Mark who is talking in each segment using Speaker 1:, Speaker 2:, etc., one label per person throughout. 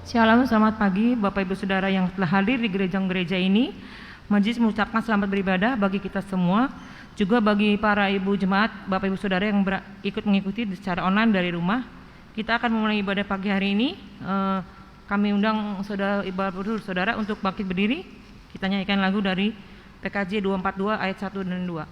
Speaker 1: Shalom, selamat pagi Bapak Ibu Saudara yang telah hadir di gereja ini. Majelis mengucapkan selamat beribadah bagi kita semua, juga bagi para ibu jemaat, Bapak Ibu Saudara yang ikut mengikuti secara online dari rumah. Kita akan memulai ibadah pagi hari ini. Kami undang saudara untuk bangkit berdiri. Kita nyanyikan lagu dari PKJ 242 ayat 1 dan 2.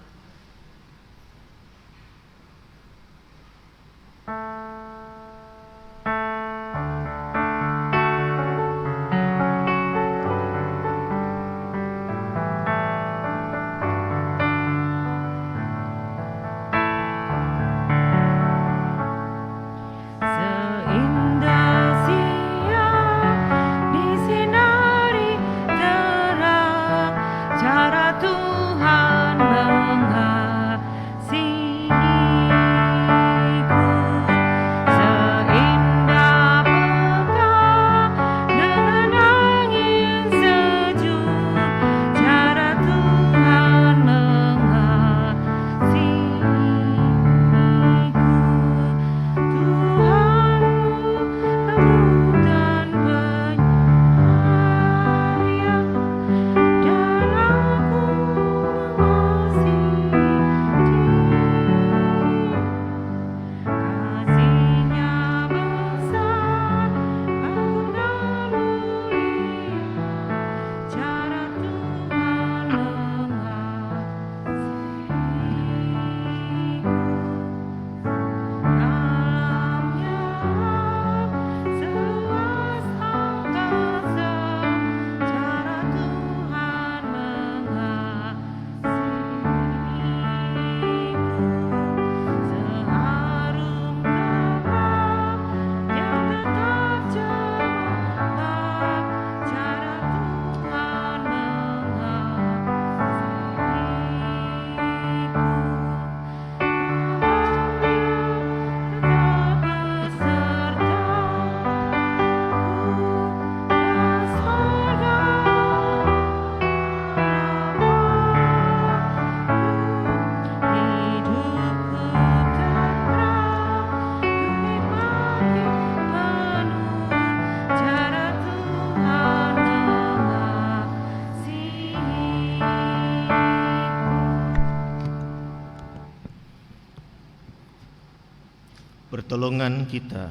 Speaker 2: Pertolongan kita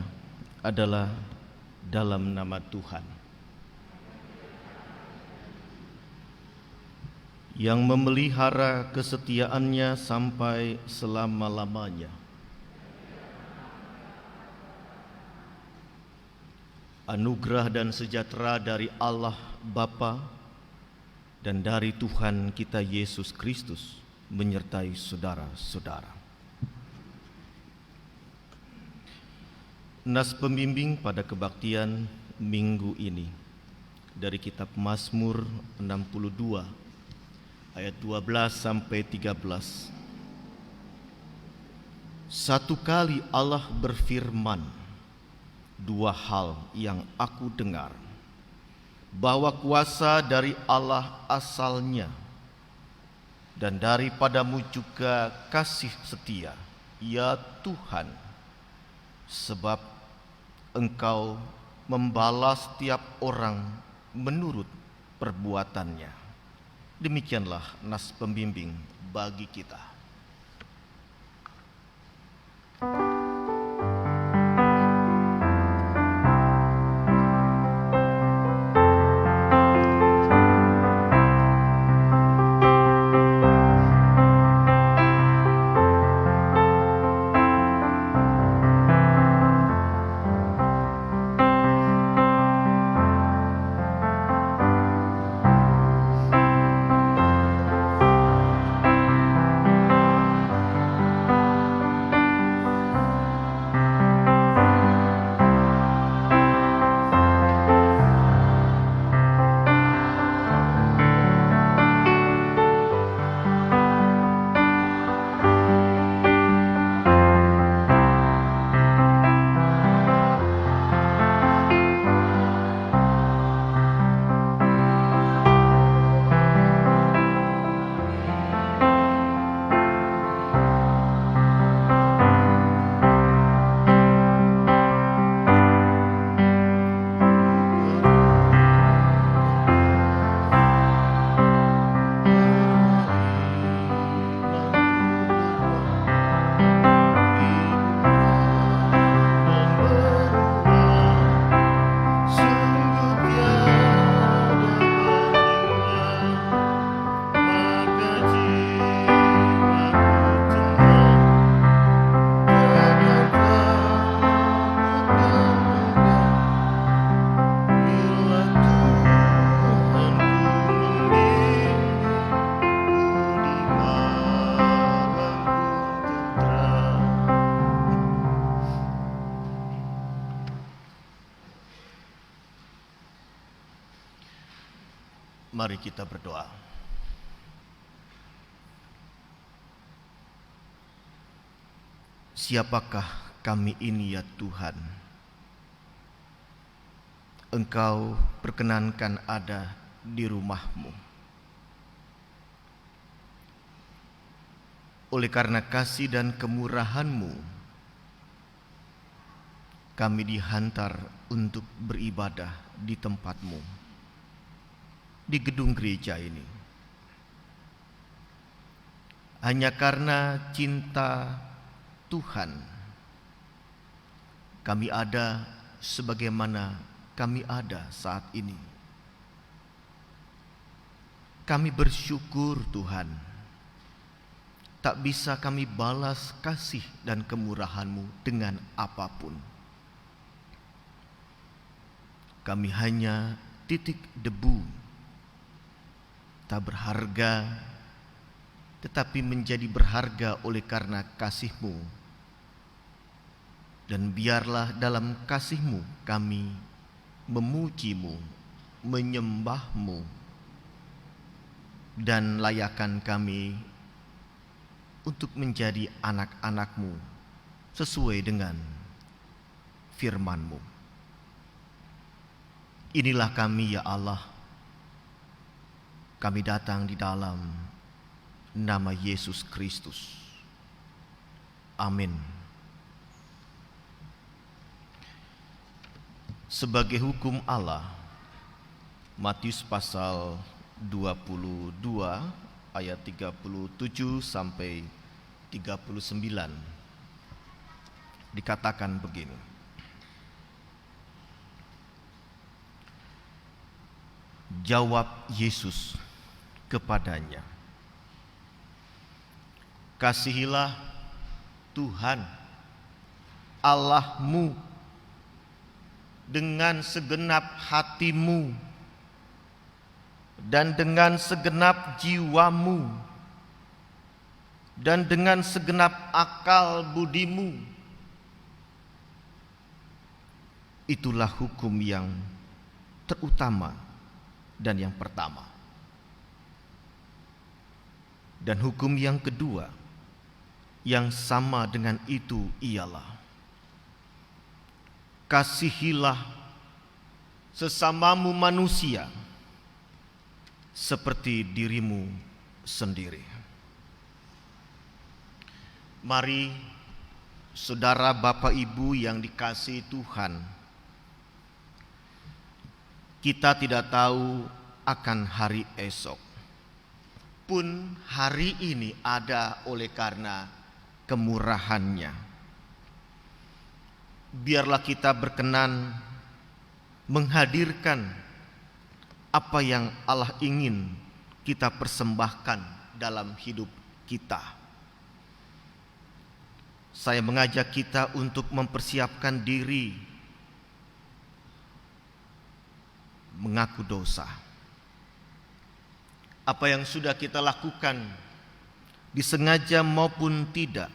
Speaker 2: adalah dalam nama Tuhan yang memelihara kesetiaannya sampai selama-lamanya. Anugerah dan sejahtera dari Allah Bapa dan dari Tuhan kita Yesus Kristus menyertai saudara-saudara. Nas pembimbing pada kebaktian minggu ini dari kitab Mazmur 62 ayat 12 sampai 13. Satu kali Allah berfirman, dua hal yang aku dengar, bahwa kuasa dari Allah asalnya, dan daripadamu juga kasih setia, ya Tuhan, sebab Engkau membalas setiap orang menurut perbuatannya. Demikianlah nas pembimbing bagi kita. Mari kita berdoa. Siapakah kami ini ya Tuhan? Engkau perkenankan ada di rumah-Mu. Oleh karena kasih dan kemurahan-Mu, kami dihantar untuk beribadah di tempat-Mu, di gedung gereja ini. Hanya karena cinta Tuhan, kami ada sebagaimana kami ada saat ini. Kami bersyukur Tuhan, tak bisa kami balas kasih dan kemurahan-Mu dengan apapun. Kami hanya titik debu, tak berharga, tetapi menjadi berharga oleh karena kasih-Mu. Dan biarlah dalam kasih-Mu kami memuji-Mu, menyembah-Mu, dan layakan kami untuk menjadi anak-anak-Mu sesuai dengan firman-Mu. Inilah kami ya Allah. Kami datang di dalam nama Yesus Kristus. Amin. Sebagai hukum Allah, Matius pasal 22 ayat 37 sampai 39 dikatakan begini. Jawab Yesus kepadanya, kasihilah Tuhan Allah-Mu dengan segenap hatimu dan dengan segenap jiwamu dan dengan segenap akal budimu. Itulah hukum yang terutama dan yang pertama. Dan hukum yang kedua yang sama dengan itu ialah, kasihilah sesamamu manusia seperti dirimu sendiri. Mari saudara, Bapak, Ibu yang dikasihi Tuhan, kita tidak tahu akan hari esok. Pun hari ini ada oleh karena kemurahan-Nya. Biarlah kita berkenan menghadirkan apa yang Allah ingin kita persembahkan dalam hidup kita. Saya mengajak kita untuk mempersiapkan diri mengaku dosa. Apa yang sudah kita lakukan, disengaja maupun tidak,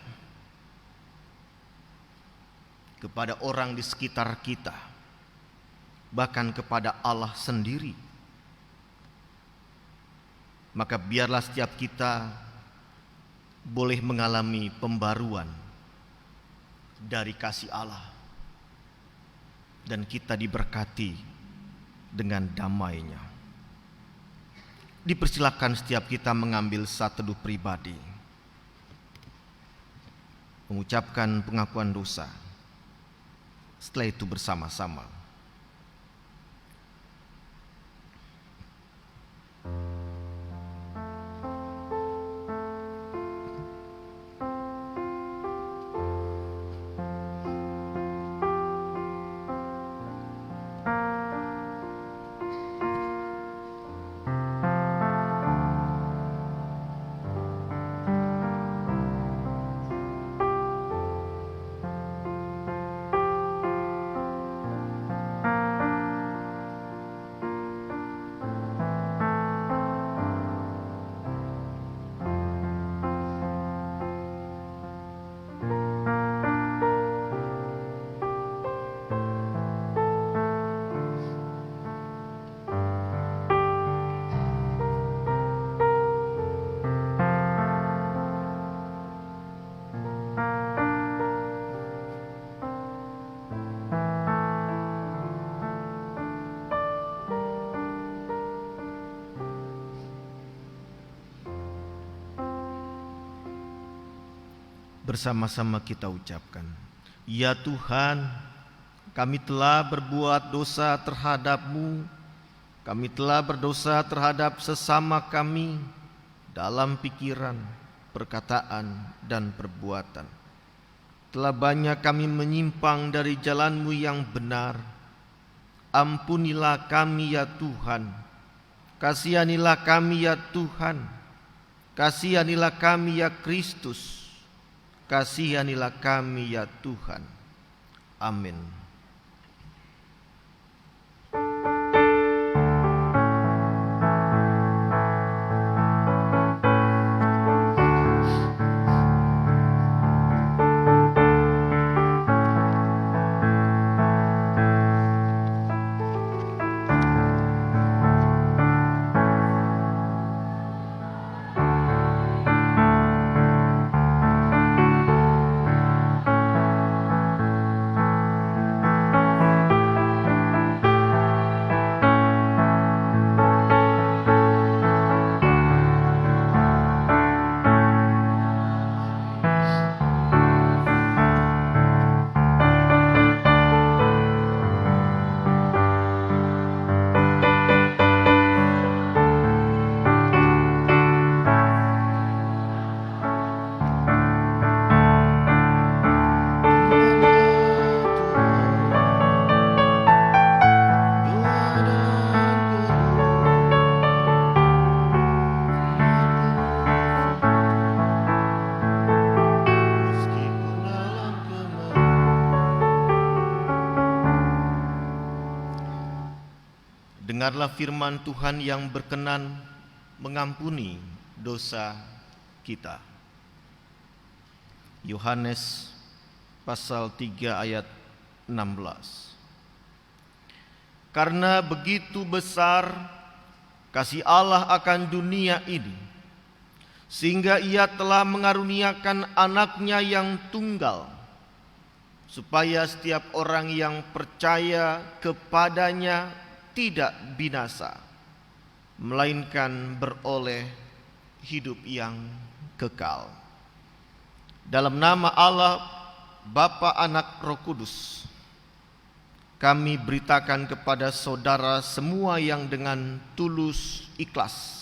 Speaker 2: kepada orang di sekitar kita, bahkan kepada Allah sendiri, maka biarlah setiap kita boleh mengalami pembaruan dari kasih Allah, dan kita diberkati dengan damai-Nya. Dipersilakan setiap kita mengambil satu teduh pribadi, mengucapkan pengakuan dosa. Setelah itu bersama-sama Bersama-sama kita ucapkan, ya Tuhan, kami telah berbuat dosa terhadap-Mu. Kami telah berdosa terhadap sesama kami dalam pikiran, perkataan, dan perbuatan. Telah banyak kami menyimpang dari jalan-Mu yang benar. Ampunilah kami ya Tuhan. Kasihanilah kami ya Tuhan. Kasihanilah kami ya Kristus. Kasihanilah kami ya Tuhan. Amin. Dengarlah firman Tuhan yang berkenan mengampuni dosa kita. Yohanes pasal 3 ayat 16. Karena begitu besar kasih Allah akan dunia ini, sehingga Ia telah mengaruniakan anaknya yang tunggal, supaya setiap orang yang percaya kepadanya tidak binasa, melainkan beroleh hidup yang kekal. Dalam nama Allah, Bapa, Anak, Roh Kudus, kami beritakan kepada saudara semua yang dengan tulus ikhlas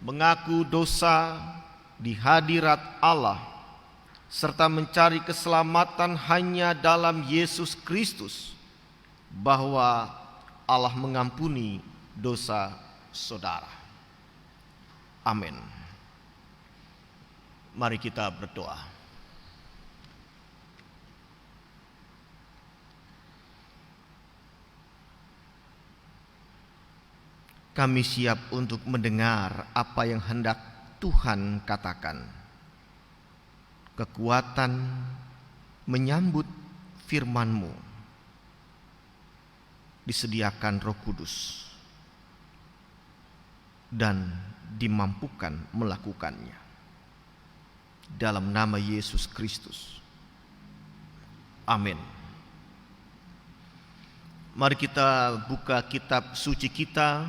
Speaker 2: mengaku dosa di hadirat Allah, serta mencari keselamatan hanya dalam Yesus Kristus, bahwa Allah mengampuni dosa saudara. Amin. Mari kita berdoa. Kami siap untuk mendengar apa yang hendak Tuhan katakan. Kekuatan menyambut firman-Mu disediakan Roh Kudus dan dimampukan melakukannya. Dalam nama Yesus Kristus. Amin. Mari kita buka kitab suci kita,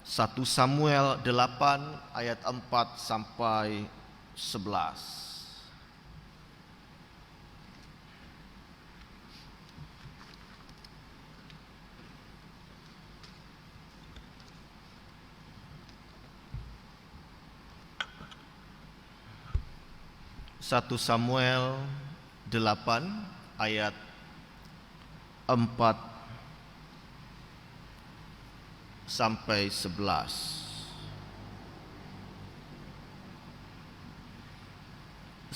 Speaker 2: 1 Samuel 8 ayat 4 sampai 11. 1 Samuel 8 ayat 4 sampai 11.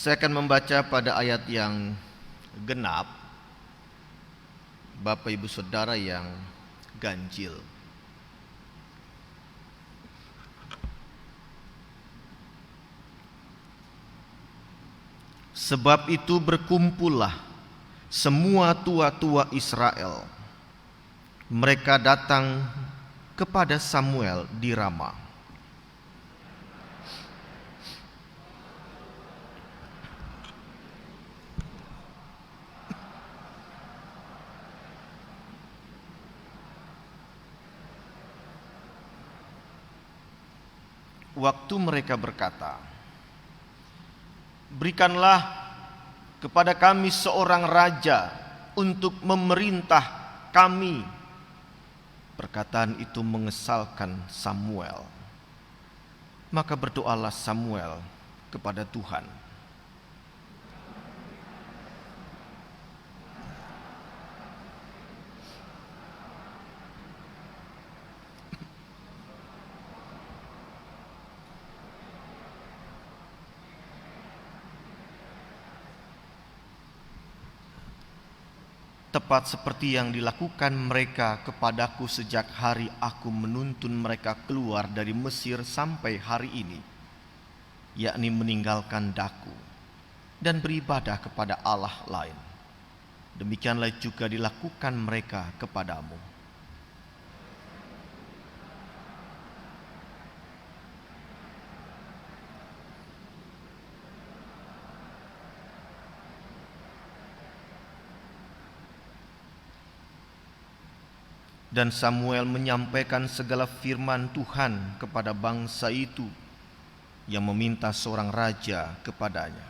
Speaker 2: Saya akan membaca pada ayat yang genap, Bapak Ibu Saudara yang ganjil. Sebab itu berkumpullah semua tua-tua Israel. Mereka datang kepada Samuel di Rama. Waktu mereka berkata, berikanlah kepada kami seorang raja untuk memerintah kami. Perkataan itu mengesalkan Samuel. Maka berdoalah Samuel kepada Tuhan. Tepat seperti yang dilakukan mereka kepadaku sejak hari aku menuntun mereka keluar dari Mesir sampai hari ini, yakni meninggalkan Daku dan beribadah kepada Allah lain. Demikianlah juga dilakukan mereka kepadamu. Dan Samuel menyampaikan segala firman Tuhan kepada bangsa itu yang meminta seorang raja kepadanya.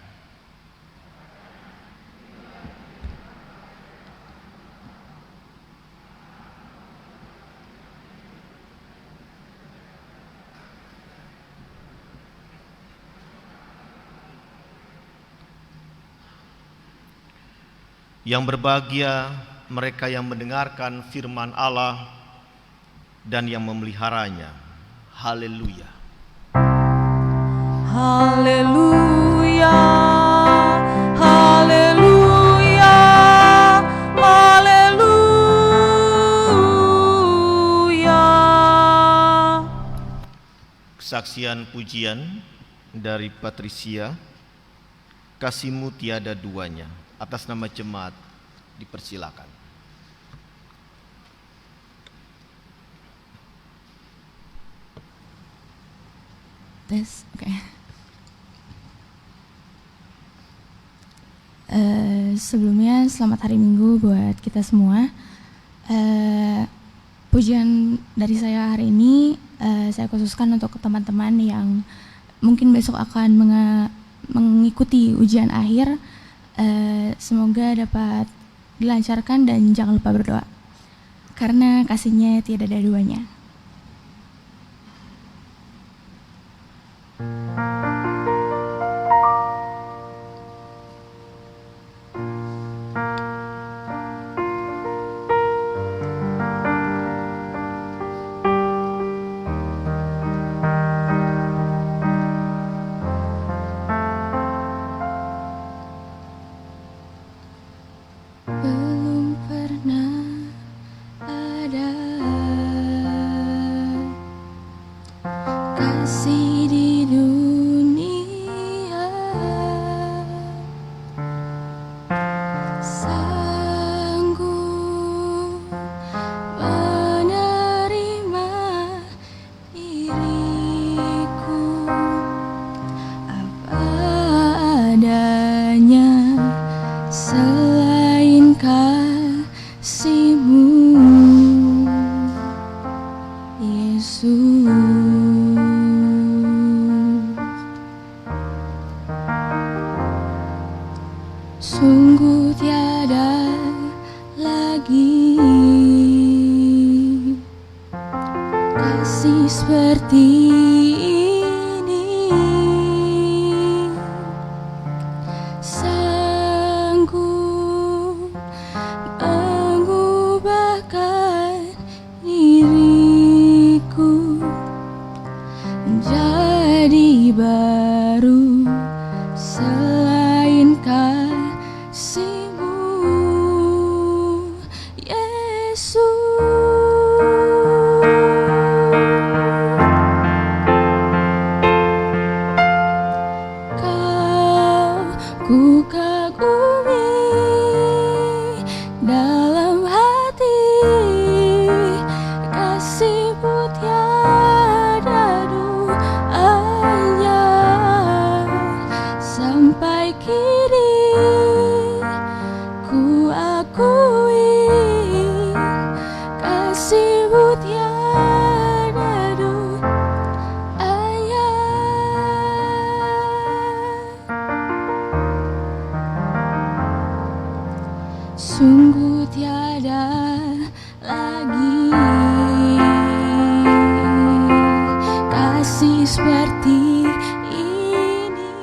Speaker 2: Yang berbahagia mereka yang mendengarkan firman Allah dan yang memeliharanya. Haleluya.
Speaker 3: Haleluya. Haleluya. Haleluya.
Speaker 2: Kesaksian pujian dari Patricia. Kasihmu tiada duanya. Atas nama jemaat dipersilakan.
Speaker 4: Oke. Sebelumnya selamat hari Minggu buat kita semua. Pujian dari saya hari ini saya khususkan untuk teman-teman yang mungkin besok akan mengikuti ujian akhir. Semoga dapat dilancarkan dan jangan lupa berdoa, karena kasihnya tiada ada duanya. Belum pernah ada kasih di dunia sanggup menerima diriku apa adanya. Selain kasih-Mu, Yesus, sungguh tiada lagi kasih seperti ini. Mengubahkan diriku menjadi baru selain kasih-Mu, Yesus. Kau ku kagumi dalam hati, kasih-Mu tiada duanya. Sampai kini ku akui, kasih-Mu tiada duanya. Sungguh tiada lagi kasih seperti ini.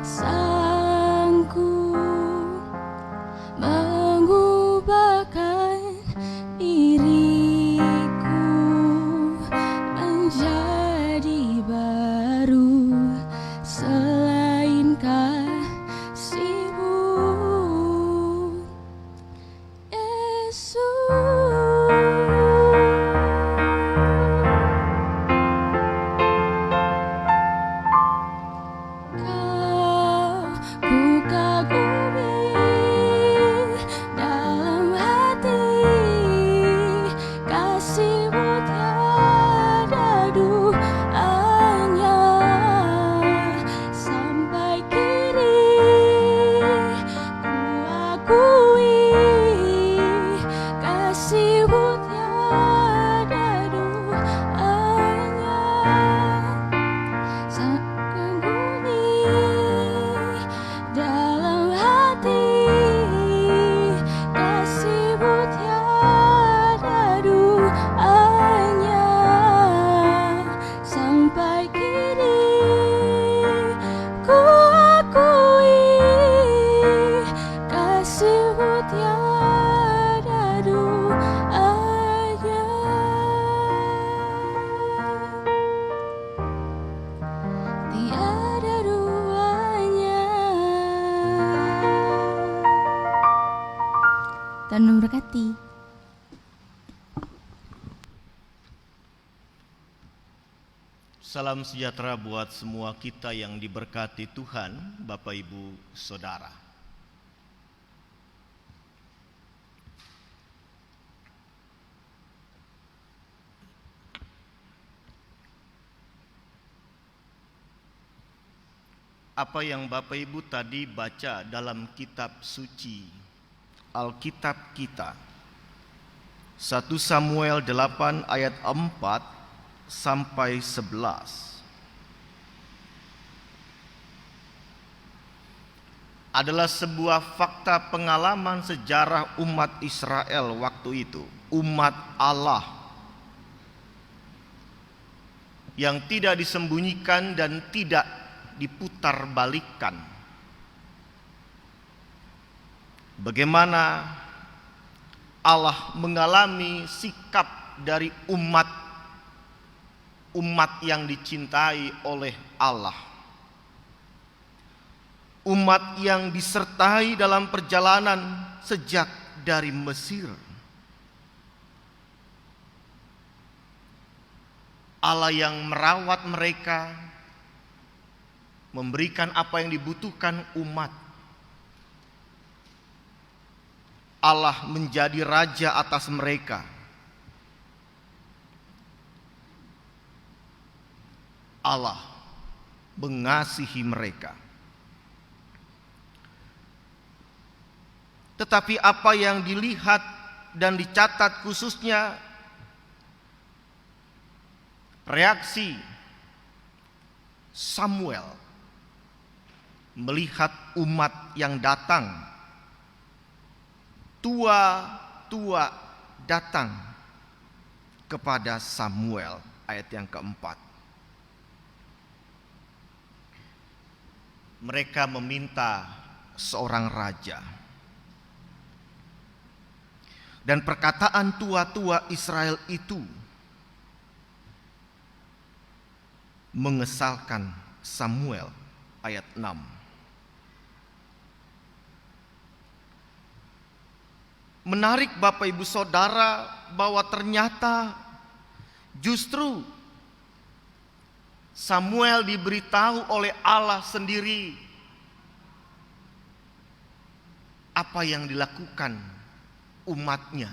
Speaker 4: Sanggup mengubahkan diriku menjadi baru selain kasih-Mu, dan memberkati.
Speaker 2: Salam sejahtera buat semua kita yang diberkati Tuhan, Bapak Ibu Saudara. Apa yang Bapak Ibu tadi baca dalam kitab suci Alkitab kita, 1 Samuel 8 ayat 4 sampai 11, adalah sebuah fakta pengalaman sejarah umat Israel waktu itu, umat Allah yang tidak disembunyikan dan tidak diputarbalikkan. Bagaimana Allah mengalami sikap dari umat yang dicintai oleh Allah, umat yang disertai dalam perjalanan sejak dari Mesir. Allah yang merawat mereka, memberikan apa yang dibutuhkan umat. Allah menjadi raja atas mereka. Allah mengasihi mereka. Tetapi apa yang dilihat dan dicatat khususnya reaksi Samuel melihat umat yang datang, tua-tua datang kepada Samuel, ayat yang keempat. Mereka meminta seorang raja. Dan perkataan tua-tua Israel itu mengesalkan Samuel, ayat 6. Menarik Bapak Ibu Saudara bahwa ternyata justru Samuel diberitahu oleh Allah sendiri apa yang dilakukan umatnya.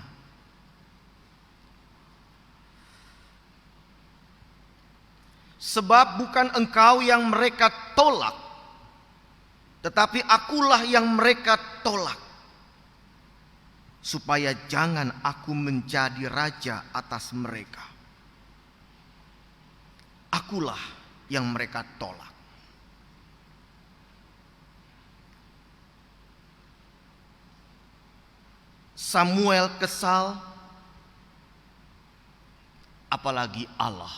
Speaker 2: Sebab bukan engkau yang mereka tolak, tetapi akulah yang mereka tolak, supaya jangan aku menjadi raja atas mereka. Akulah yang mereka tolak. Samuel kesal, apalagi Allah.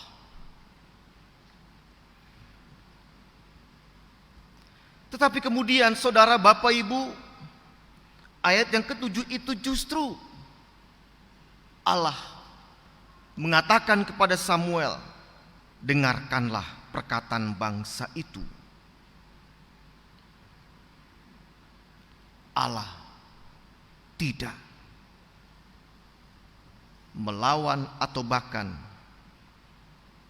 Speaker 2: Tetapi kemudian saudara, Bapak, Ibu, ayat yang ke-7 itu justru Allah mengatakan kepada Samuel, dengarkanlah perkataan bangsa itu. Allah tidak melawan atau bahkan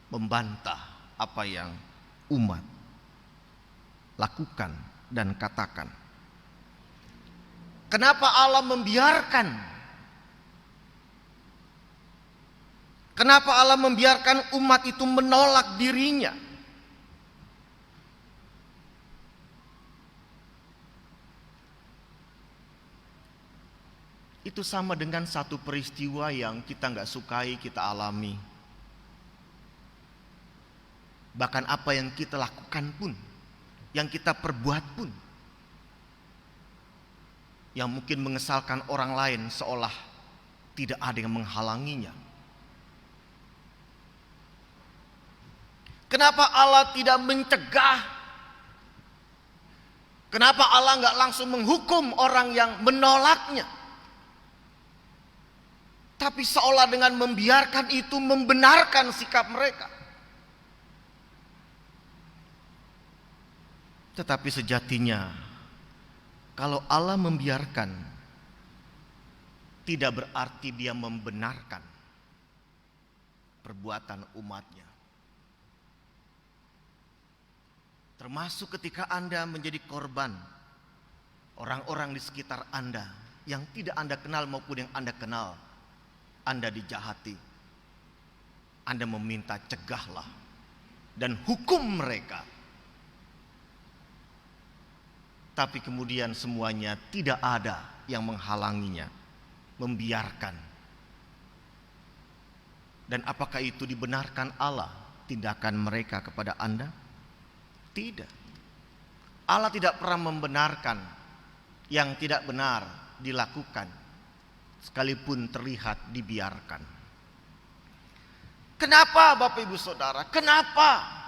Speaker 2: membantah apa yang umat lakukan dan katakan. Kenapa Allah membiarkan? Kenapa Allah membiarkan umat itu menolak dirinya? Itu sama dengan satu peristiwa yang kita nggak sukai, kita alami. Bahkan apa yang kita lakukan pun, yang kita perbuat pun, yang mungkin mengesalkan orang lain seolah tidak ada yang menghalanginya. Kenapa Allah tidak mencegah? Kenapa Allah nggak langsung menghukum orang yang menolaknya? Tapi seolah dengan membiarkan itu membenarkan sikap mereka. Tetapi sejatinya, kalau Allah membiarkan, tidak berarti dia membenarkan perbuatan umatnya. Termasuk ketika Anda menjadi korban, orang-orang di sekitar Anda yang tidak Anda kenal maupun yang Anda kenal, Anda dijahati, Anda meminta cegahlah dan hukum mereka. Tapi kemudian semuanya tidak ada yang menghalanginya, membiarkan. Dan apakah itu dibenarkan Allah, tindakan mereka kepada Anda? Tidak. Allah tidak pernah membenarkan yang tidak benar dilakukan, sekalipun terlihat dibiarkan. Kenapa Bapak Ibu Saudara? Kenapa?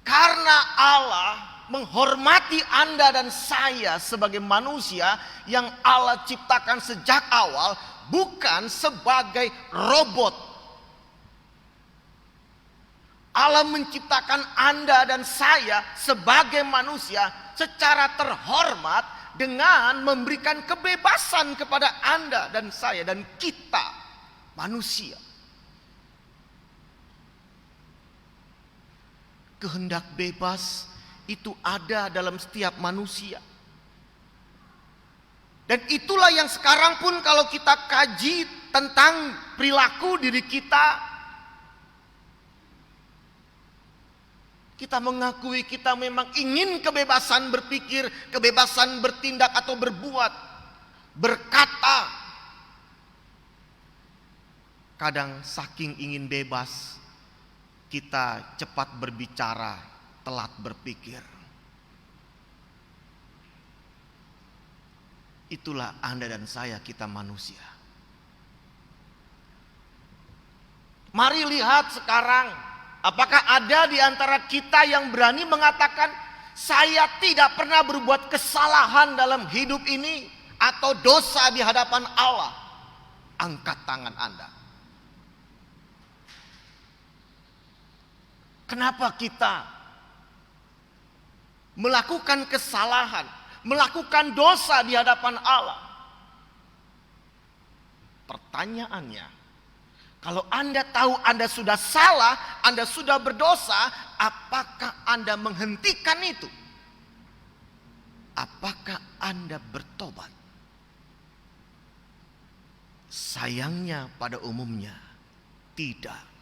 Speaker 2: Karena Allah menghormati Anda dan saya sebagai manusia yang Allah ciptakan sejak awal, bukan sebagai robot. Allah menciptakan Anda dan saya sebagai manusia secara terhormat dengan memberikan kebebasan kepada Anda dan saya dan kita manusia. Kehendak bebas itu ada dalam setiap manusia. Dan itulah yang sekarang pun kalau kita kaji tentang perilaku diri kita mengakui kita memang ingin kebebasan berpikir, kebebasan bertindak atau berbuat, berkata. Kadang saking ingin bebas, kita cepat berbicara, telat berpikir. Itulah Anda dan saya, kita manusia. Mari lihat sekarang, apakah ada di antara kita yang berani mengatakan, saya tidak pernah berbuat kesalahan dalam hidup ini atau dosa di hadapan Allah? Angkat tangan Anda. Kenapa kita melakukan kesalahan, melakukan dosa di hadapan Allah? Pertanyaannya, kalau Anda tahu Anda sudah salah, Anda sudah berdosa, apakah Anda menghentikan itu? Apakah Anda bertobat? Sayangnya pada umumnya tidak.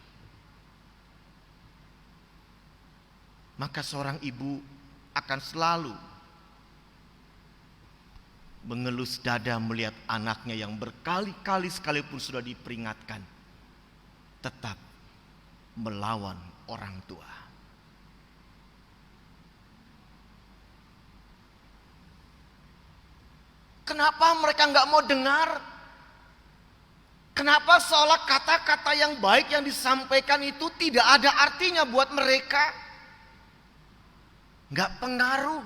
Speaker 2: Maka seorang ibu akan selalu mengelus dada melihat anaknya yang berkali-kali sekalipun sudah diperingatkan, tetap melawan orang tua. Kenapa mereka nggak mau dengar? Kenapa seolah kata-kata yang baik yang disampaikan itu tidak ada artinya buat mereka? Nggak pengaruh.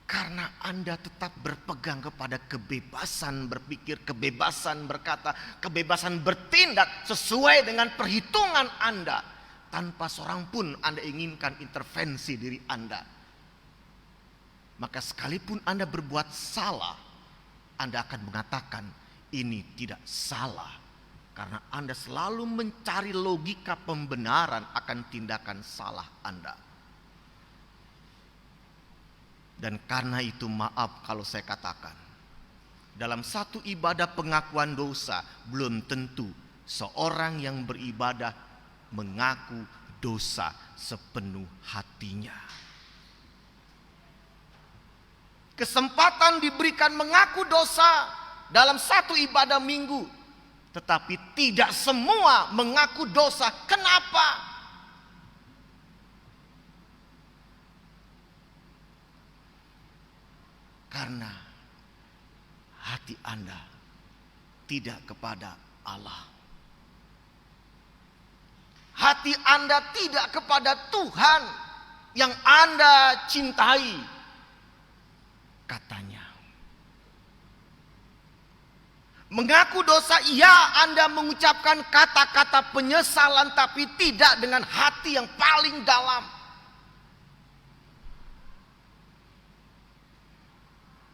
Speaker 2: Karena Anda tetap berpegang kepada kebebasan berpikir, kebebasan berkata, kebebasan bertindak sesuai dengan perhitungan Anda. Tanpa seorang pun Anda inginkan intervensi diri Anda. Maka sekalipun Anda berbuat salah, Anda akan mengatakan ini tidak salah. Karena Anda selalu mencari logika pembenaran akan tindakan salah Anda. Dan karena itu maaf kalau saya katakan, dalam satu ibadah pengakuan dosa belum tentu seorang yang beribadah mengaku dosa sepenuh hatinya. Kesempatan diberikan mengaku dosa dalam satu ibadah minggu, tetapi tidak semua mengaku dosa. Kenapa? Karena hati Anda tidak kepada Allah. Hati Anda tidak kepada Tuhan yang Anda cintai. Katanya, mengaku dosa, iya, Anda mengucapkan kata-kata penyesalan, tapi tidak dengan hati yang paling dalam.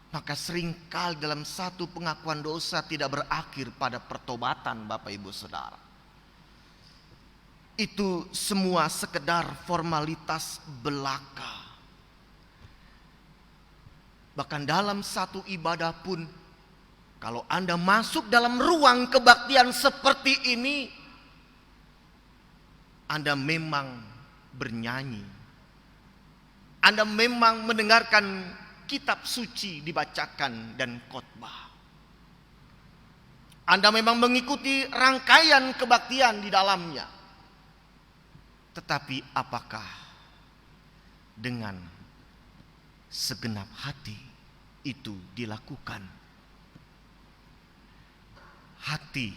Speaker 2: Maka seringkali dalam satu pengakuan dosa tidak berakhir pada pertobatan, Bapak Ibu Saudara. Itu semua sekedar formalitas belaka. Bahkan dalam satu ibadah pun, kalau Anda masuk dalam ruang kebaktian seperti ini, Anda memang bernyanyi. Anda memang mendengarkan kitab suci dibacakan dan khotbah. Anda memang mengikuti rangkaian kebaktian di dalamnya. Tetapi apakah dengan segenap hati itu dilakukan? Hati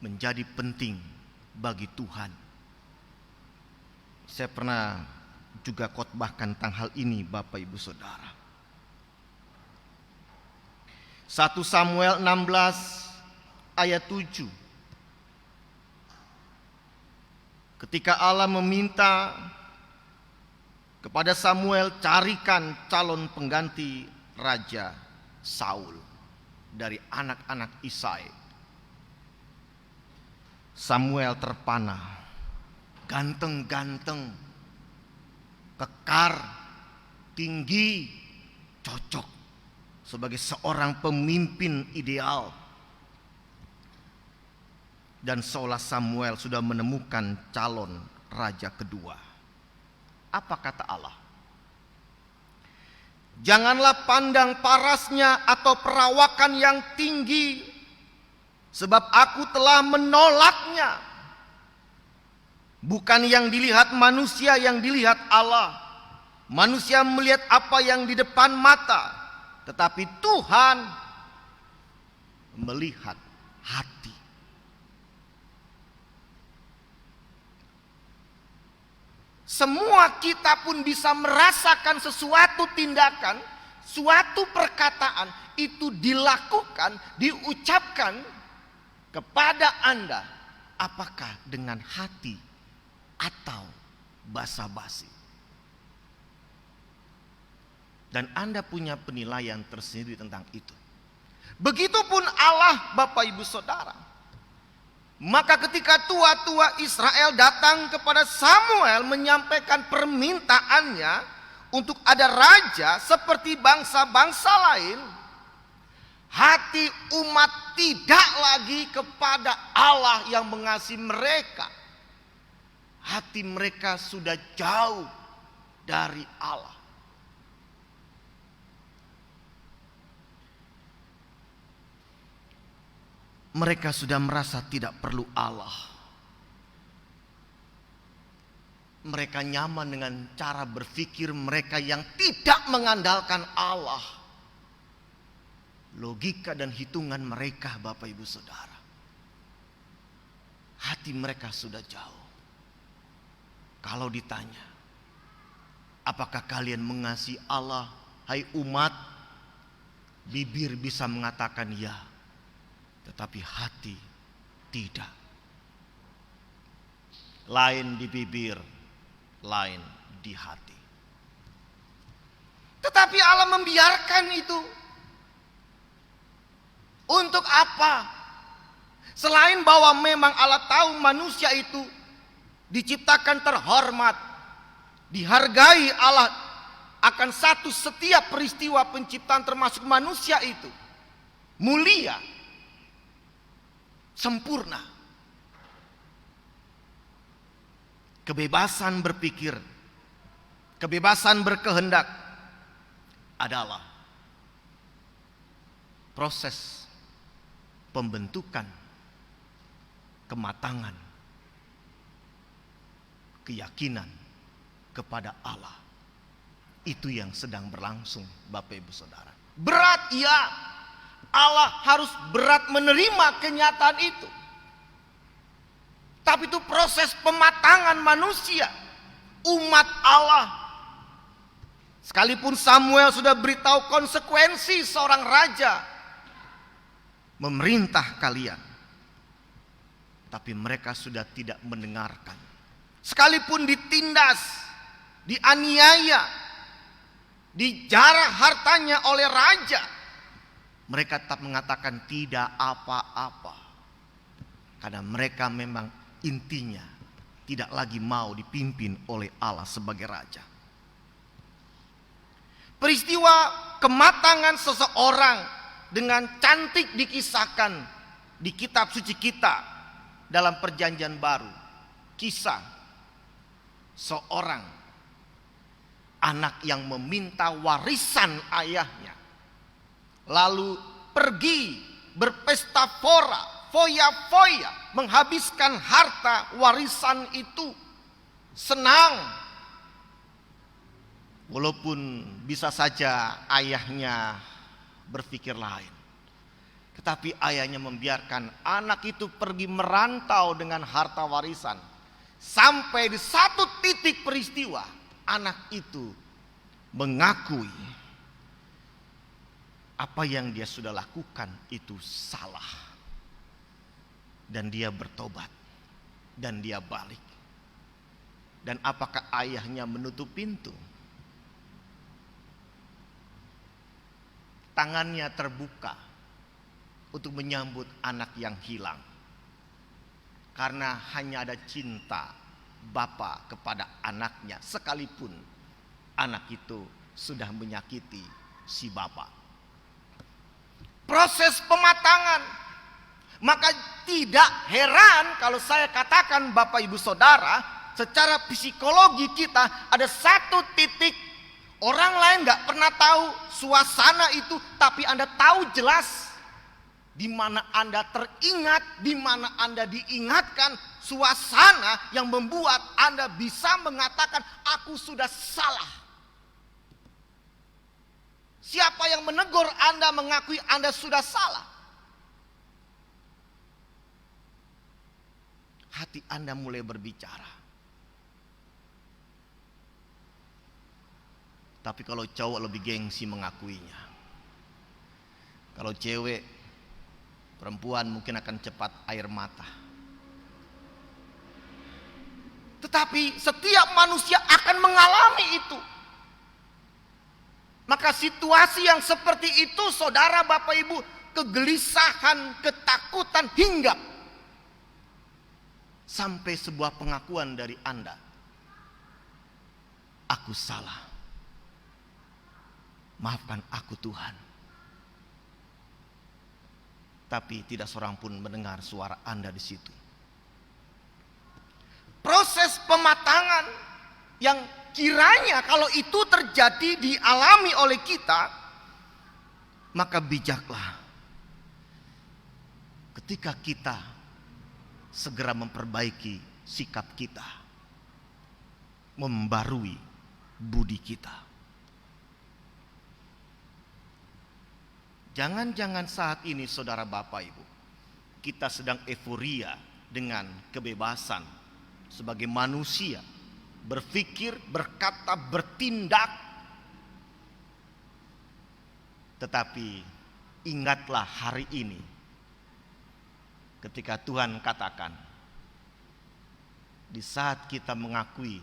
Speaker 2: menjadi penting bagi Tuhan. Saya pernah juga khotbahkan tentang hal ini, Bapak Ibu Saudara. 1 Samuel 16 ayat 7. Ketika Allah meminta kepada Samuel, carikan calon pengganti Raja Saul dari anak-anak Isai. Samuel terpana, ganteng-ganteng, kekar, tinggi, cocok sebagai seorang pemimpin ideal. Dan seolah Samuel sudah menemukan calon raja kedua. Apa kata Allah? Janganlah pandang parasnya atau perawakan yang tinggi, sebab aku telah menolaknya. Bukan yang dilihat manusia, yang dilihat Allah. Manusia melihat apa yang di depan mata, tetapi Tuhan melihat hati. Semua kita pun bisa merasakan sesuatu tindakan, suatu perkataan itu dilakukan, diucapkan kepada Anda, apakah dengan hati atau basa-basi. Dan Anda punya penilaian tersendiri tentang itu. Begitupun Allah, Bapak Ibu Saudara. Maka ketika tua-tua Israel datang kepada Samuel menyampaikan permintaannya untuk ada raja seperti bangsa-bangsa lain, hati umat tidak lagi kepada Allah yang mengasihi mereka. Hati mereka sudah jauh dari Allah. Mereka sudah merasa tidak perlu Allah. Mereka nyaman dengan cara berpikir mereka yang tidak mengandalkan Allah. Logika dan hitungan mereka, Bapak Ibu Saudara. Hati mereka sudah jauh. Kalau ditanya, apakah kalian mengasihi Allah, hai umat? Bibir bisa mengatakan ya, tetapi hati tidak. Lain di bibir, lain di hati. Tetapi Allah membiarkan itu. Untuk apa? Selain bahwa memang Allah tahu manusia itu diciptakan terhormat, dihargai Allah akan setiap peristiwa penciptaan termasuk manusia itu mulia, sempurna. Kebebasan berpikir, kebebasan berkehendak adalah proses pembentukan kematangan keyakinan kepada Allah. Itu yang sedang berlangsung, Bapak Ibu Saudara. Berat ya, Allah harus berat menerima kenyataan itu. Tapi itu proses pematangan manusia, umat Allah. Sekalipun Samuel sudah beritahu konsekuensi seorang raja memerintah kalian, tapi mereka sudah tidak mendengarkan. Sekalipun ditindas, dianiaya, dijarah hartanya oleh raja, mereka tetap mengatakan tidak apa-apa. Karena mereka memang intinya tidak lagi mau dipimpin oleh Allah sebagai raja. Peristiwa kematangan seseorang dengan cantik dikisahkan di kitab suci kita dalam perjanjian baru. Kisah seorang anak yang meminta warisan ayahnya, lalu pergi berpesta foya-foya, menghabiskan harta warisan itu, senang. Walaupun bisa saja ayahnya berpikir lain, tetapi ayahnya membiarkan anak itu pergi merantau dengan harta warisan. Sampai di satu titik peristiwa, anak itu mengakui apa yang dia sudah lakukan itu salah, dan dia bertobat dan dia balik. Dan apakah ayahnya menutup pintu? Tangannya terbuka untuk menyambut anak yang hilang. Karena hanya ada cinta bapa kepada anaknya, sekalipun anak itu sudah menyakiti si bapa. Proses pematangan. Maka tidak heran kalau saya katakan, Bapak Ibu Saudara, secara psikologi kita ada satu titik orang lain gak pernah tahu suasana itu, tapi Anda tahu jelas di mana Anda teringat, di mana Anda diingatkan, suasana yang membuat Anda bisa mengatakan aku sudah salah. Siapa yang menegur Anda mengakui Anda sudah salah? Hati Anda mulai berbicara. Tapi kalau cowok lebih gengsi mengakuinya. Kalau cewek, perempuan mungkin akan cepat air mata. Tetapi setiap manusia akan mengalami itu. Maka situasi yang seperti itu, saudara, Bapak Ibu, kegelisahan, ketakutan hingga sampai sebuah pengakuan dari Anda. Aku salah. Maafkan aku Tuhan. Tapi tidak seorang pun mendengar suara Anda di situ. Proses pematangan yang kiranya kalau itu terjadi dialami oleh kita, maka bijaklah ketika kita segera memperbaiki sikap kita. membarui budi kita. Jangan-jangan saat ini saudara Bapak Ibu, kita sedang euforia dengan kebebasan sebagai manusia, berpikir, berkata, bertindak. Tetapi ingatlah hari ini ketika Tuhan katakan, di saat kita mengakui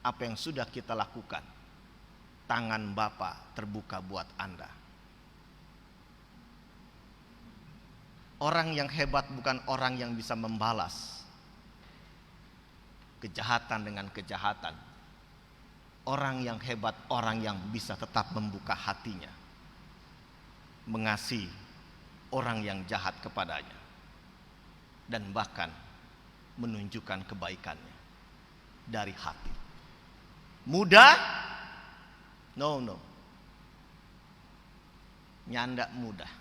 Speaker 2: apa yang sudah kita lakukan, tangan Bapa terbuka buat Anda. Orang yang hebat bukan orang yang bisa membalas kejahatan dengan kejahatan. Orang yang hebat, orang yang bisa tetap membuka hatinya, mengasihi orang yang jahat kepadanya, dan bahkan menunjukkan kebaikannya dari hati. Mudah? No. Nyandak mudah.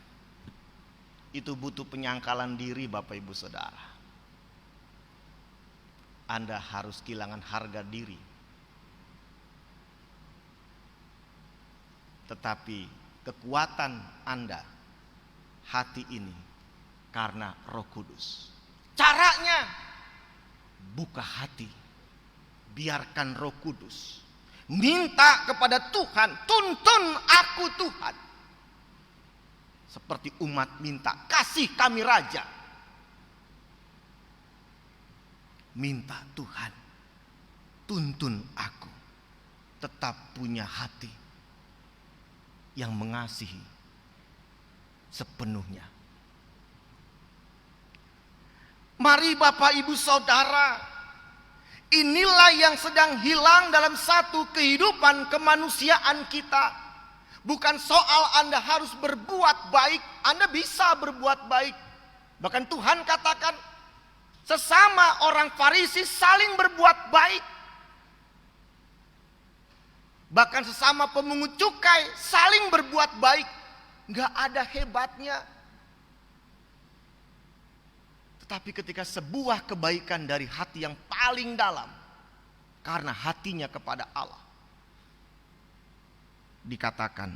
Speaker 2: Itu butuh penyangkalan diri Bapak Ibu Saudara. Anda harus kehilangan harga diri. Tetapi kekuatan Anda, hati ini, karena Roh Kudus. Caranya, buka hati, biarkan Roh Kudus minta kepada Tuhan, tuntun aku Tuhan. Seperti umat minta, kasih kami Raja. Minta Tuhan, tuntun aku tetap punya hati yang mengasihi sepenuhnya. Mari Bapak Ibu Saudara, inilah yang sedang hilang dalam satu kehidupan kemanusiaan kita. Bukan soal Anda harus berbuat baik, Anda bisa berbuat baik. Bahkan Tuhan katakan, sesama orang Farisi saling berbuat baik. Bahkan sesama pemungut cukai saling berbuat baik. Gak ada hebatnya. Tetapi ketika sebuah kebaikan dari hati yang paling dalam, karena hatinya kepada Allah, dikatakan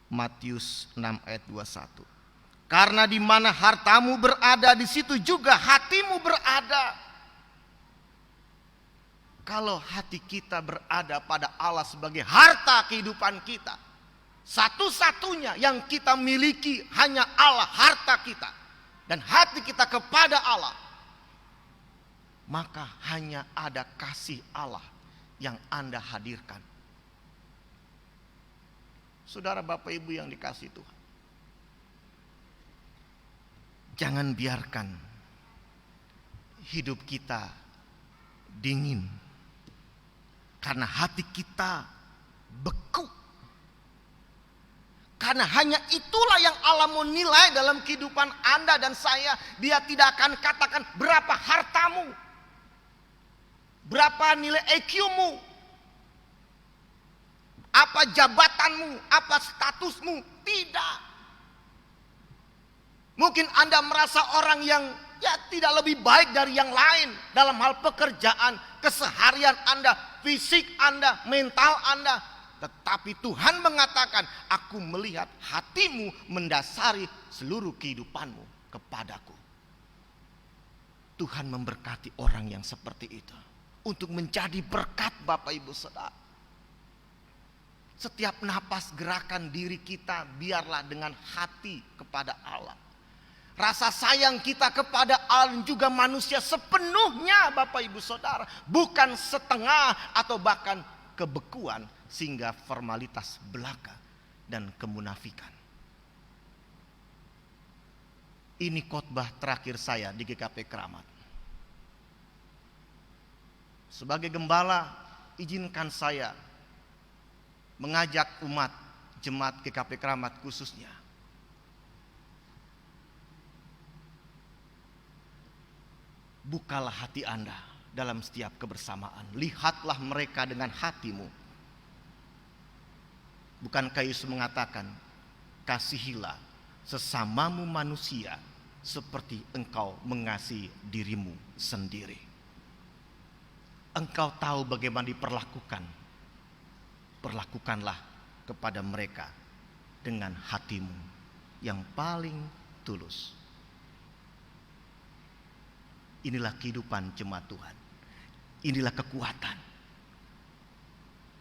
Speaker 2: Matius 6 ayat 21. Karena di mana hartamu berada, di situ juga hatimu berada. Kalau hati kita berada pada Allah sebagai harta kehidupan kita, satu-satunya yang kita miliki hanya Allah, harta kita, dan hati kita kepada Allah, maka hanya ada kasih Allah yang Anda hadirkan. Saudara Bapak Ibu yang dikasihi Tuhan, jangan biarkan hidup kita dingin karena hati kita beku. Karena hanya itulah yang Allah mau nilai dalam kehidupan Anda dan saya. Dia tidak akan katakan berapa hartamu, berapa nilai EQ-mu, apa jabatanmu, apa statusmu. Tidak. Mungkin Anda merasa orang yang tidak lebih baik dari yang lain dalam hal pekerjaan, keseharian Anda, fisik Anda, mental Anda. Tetapi Tuhan mengatakan, aku melihat hatimu mendasari seluruh kehidupanmu kepadaku. Tuhan memberkati orang yang seperti itu untuk menjadi berkat Bapak Ibu Saudara. Setiap napas gerakan diri kita biarlah dengan hati kepada Allah. Rasa sayang kita kepada Allah dan juga manusia sepenuhnya Bapak Ibu Saudara. Bukan setengah atau bahkan kebekuan sehingga formalitas belaka dan kemunafikan. Ini khotbah terakhir saya di GKP Keramat. Sebagai gembala, izinkan saya mengajak umat jemaat GKP Keramat khususnya, bukalah hati Anda dalam setiap kebersamaan. Lihatlah mereka dengan hatimu. Bukankah Yesus mengatakan, kasihilah sesamamu manusia seperti engkau mengasihi dirimu sendiri. engkau tahu bagaimana diperlakukan. Perlakukanlah kepada mereka dengan hatimu yang paling tulus. Inilah kehidupan jemaat Tuhan. Inilah kekuatan.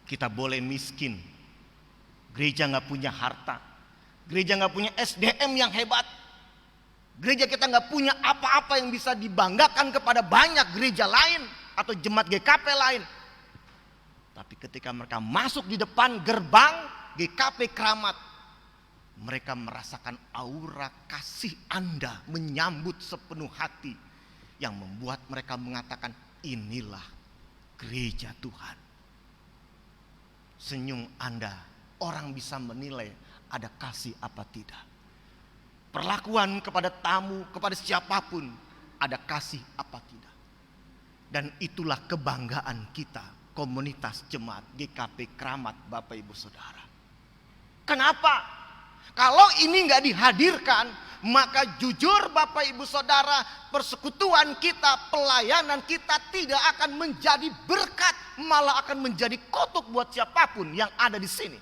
Speaker 2: Kita boleh miskin. Gereja gak punya harta. Gereja gak punya SDM yang hebat. Gereja kita gak punya apa-apa yang bisa dibanggakan kepada banyak gereja lain atau jemaat GKP lain. Tapi ketika mereka masuk di depan gerbang GKP Keramat, mereka merasakan aura kasih Anda menyambut sepenuh hati yang membuat mereka mengatakan, inilah gereja Tuhan. Senyum Anda, orang bisa menilai ada kasih apa tidak. Perlakuan kepada tamu, kepada siapapun, ada kasih apa tidak. Dan itulah kebanggaan kita, komunitas jemaat GKP Keramat, Bapak Ibu Saudara. Kenapa? Kalau ini nggak dihadirkan, maka jujur Bapak Ibu Saudara, persekutuan kita, pelayanan kita tidak akan menjadi berkat, malah akan menjadi kutuk buat siapapun yang ada di sini.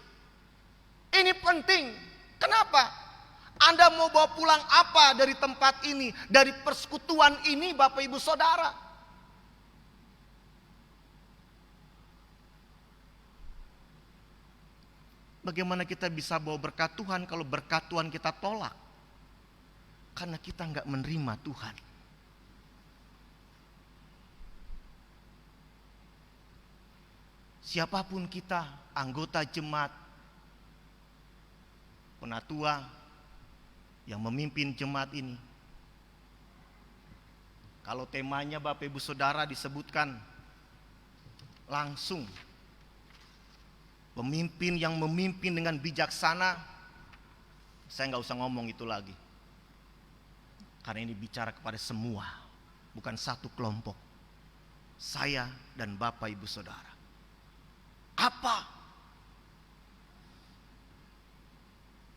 Speaker 2: Ini penting. Kenapa? Anda mau bawa pulang apa dari tempat ini, dari persekutuan ini, Bapak Ibu Saudara? Bagaimana kita bisa bawa berkat Tuhan kalau berkat Tuhan kita tolak? Karena kita nggak menerima Tuhan. Siapapun kita, anggota jemaat, penatua yang memimpin jemaat ini, kalau temanya Bapak Ibu Saudara disebutkan langsung, pemimpin yang memimpin dengan bijaksana, saya nggak usah ngomong itu lagi. Karena ini bicara kepada semua, bukan satu kelompok. Saya dan Bapak Ibu Saudara. Apa?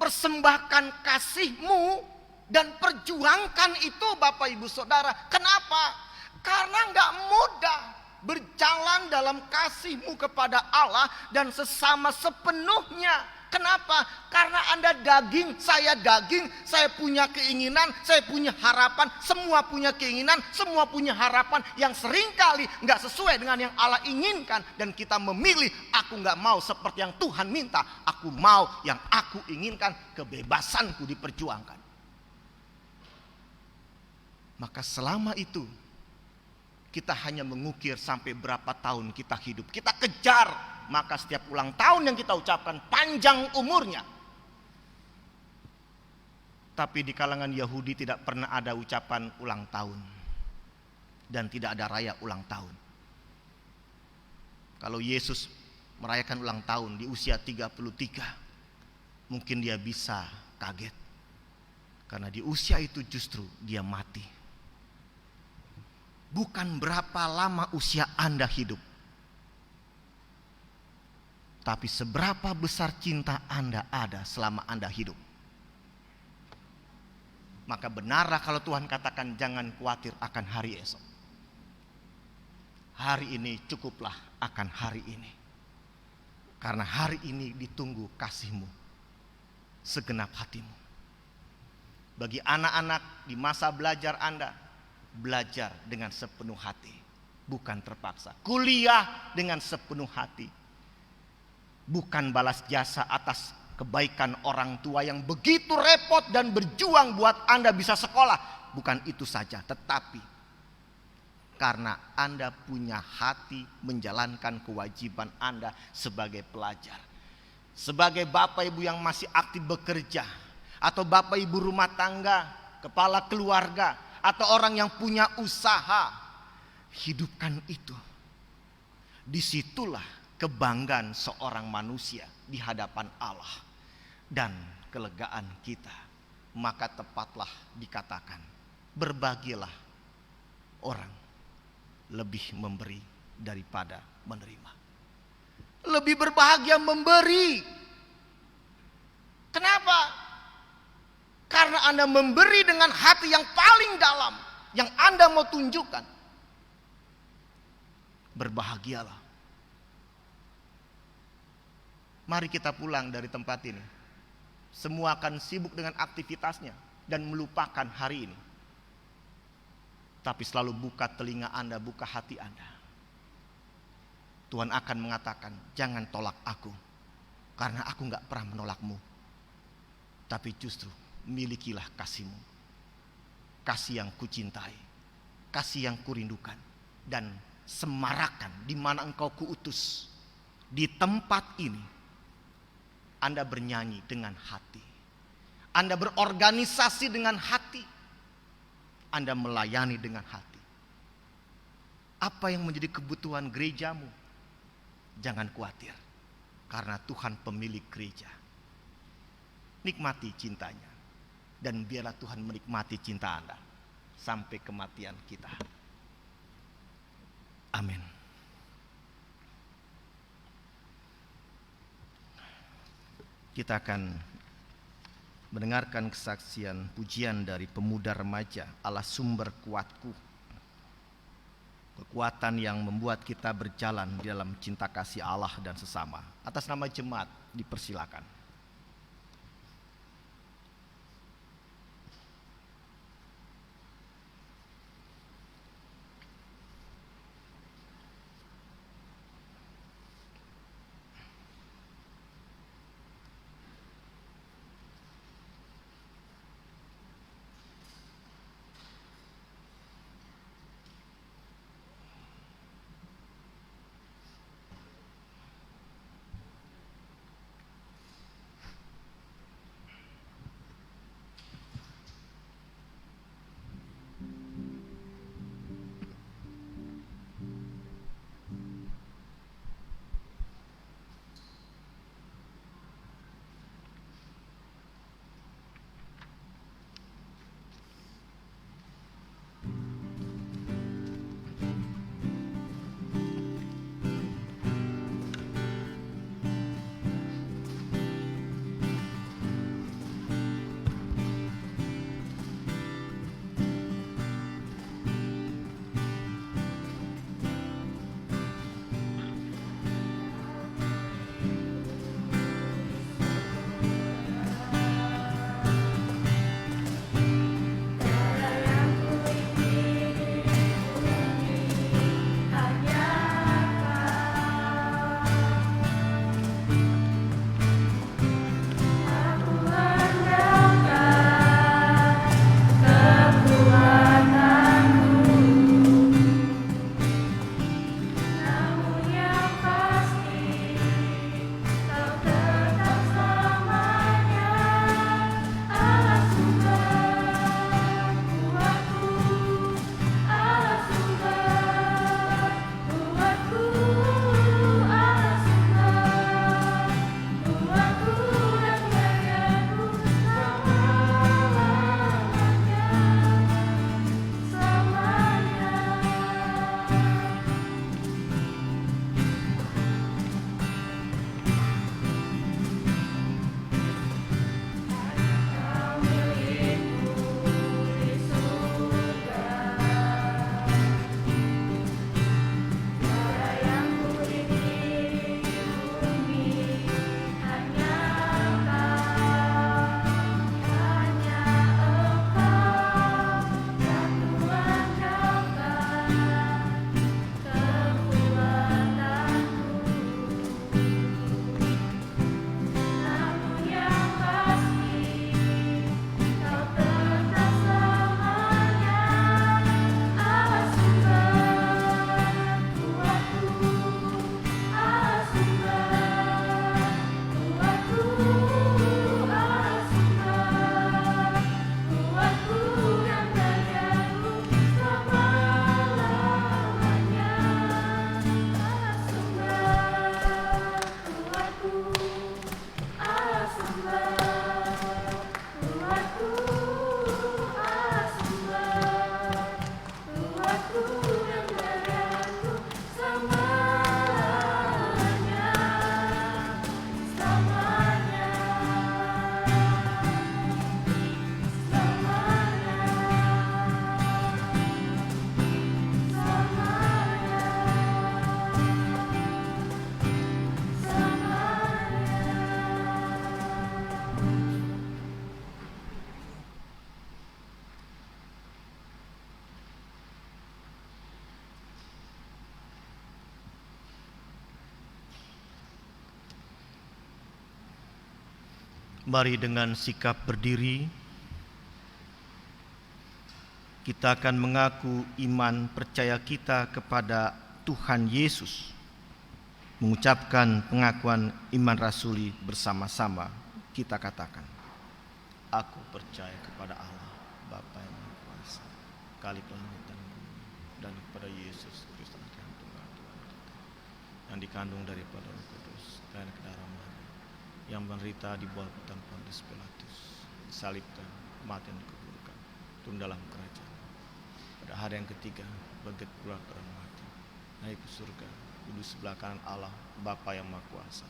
Speaker 2: Persembahkan kasihmu dan perjuangkan itu Bapak Ibu Saudara. Kenapa? Karena nggak mudah berjalan dalam kasihmu kepada Allah dan sesama sepenuhnya. Kenapa? Karena Anda daging, saya punya keinginan, saya punya harapan, semua punya keinginan, semua punya harapan yang seringkali nggak sesuai dengan yang Allah inginkan. Dan kita memilih, aku nggak mau seperti yang Tuhan minta, aku mau yang aku inginkan, kebebasanku diperjuangkan. Maka selama itu kita hanya mengukir sampai berapa tahun kita hidup. Kita kejar, maka setiap ulang tahun yang kita ucapkan panjang umurnya. Tapi di kalangan Yahudi tidak pernah ada ucapan ulang tahun. Dan tidak ada raya ulang tahun. Kalau Yesus merayakan ulang tahun di usia 33, mungkin dia bisa kaget. Karena di usia itu justru dia mati. Bukan berapa lama usia Anda hidup, tapi seberapa besar cinta Anda ada selama Anda hidup. Maka benarlah kalau Tuhan katakan jangan khawatir akan hari esok. Hari ini cukuplah akan hari ini. Karena hari ini ditunggu kasihmu, segenap hatimu. Bagi anak-anak di masa belajar Anda, belajar dengan sepenuh hati, bukan terpaksa. Kuliah dengan sepenuh hati, bukan balas jasa atas kebaikan orang tua yang begitu repot dan berjuang buat Anda bisa sekolah. Bukan itu saja, tetapi karena Anda punya hati menjalankan kewajiban Anda sebagai pelajar, sebagai bapak ibu yang masih aktif bekerja, atau bapak ibu rumah tangga, kepala keluarga, atau orang yang punya usaha. Hidupkan itu. Disitulah kebanggaan seorang manusia di hadapan Allah dan kelegaan kita. Maka tepatlah dikatakan, berbagilah orang lebih memberi daripada menerima. Lebih berbahagia memberi. Kenapa? Karena Anda memberi dengan hati yang paling dalam, yang Anda mau tunjukkan. berbahagialah. Mari kita pulang dari tempat ini. Semua akan sibuk dengan aktivitasnya dan melupakan hari ini. Tapi selalu buka telinga Anda, buka hati Anda. Tuhan akan mengatakan, jangan tolak aku, karena aku gak pernah menolakmu. Tapi justru milikilah kasih-Mu. Kasih yang kucintai, kasih yang kurindukan, dan semarakan di mana Engkau kuutus. Di tempat ini Anda bernyanyi dengan hati, Anda berorganisasi dengan hati, Anda melayani dengan hati. Apa yang menjadi kebutuhan gerejamu? Jangan khawatir, karena Tuhan pemilik gereja. Nikmati cintanya, dan biarlah Tuhan menikmati cinta Anda sampai kematian kita. Amin. Kita akan mendengarkan kesaksian pujian dari pemuda remaja, Allah sumber kuatku. Kekuatan yang membuat kita berjalan di dalam cinta kasih Allah dan sesama. Atas nama jemaat dipersilakan. Mari dengan sikap berdiri kita akan mengaku iman percaya kita kepada Tuhan Yesus. Mengucapkan pengakuan iman rasuli bersama-sama, kita katakan, aku percaya kepada Allah, Bapa yang Maha Kuasa, Kali langit dan bumi, dan kepada Yesus Kristus Tuhan Tuhan kita, yang dikandung daripada Roh Kudus dan ke darah Maria, yang menderita di bawah hukuman Pontius Pilatus, disalibkan, mati dan dikuburkan, turun dalam kerajaan. Pada hari yang ketiga, bangkit pula dari mati, naik ke surga, duduk sebelah kanan Allah, Bapa yang Maha Kuasa,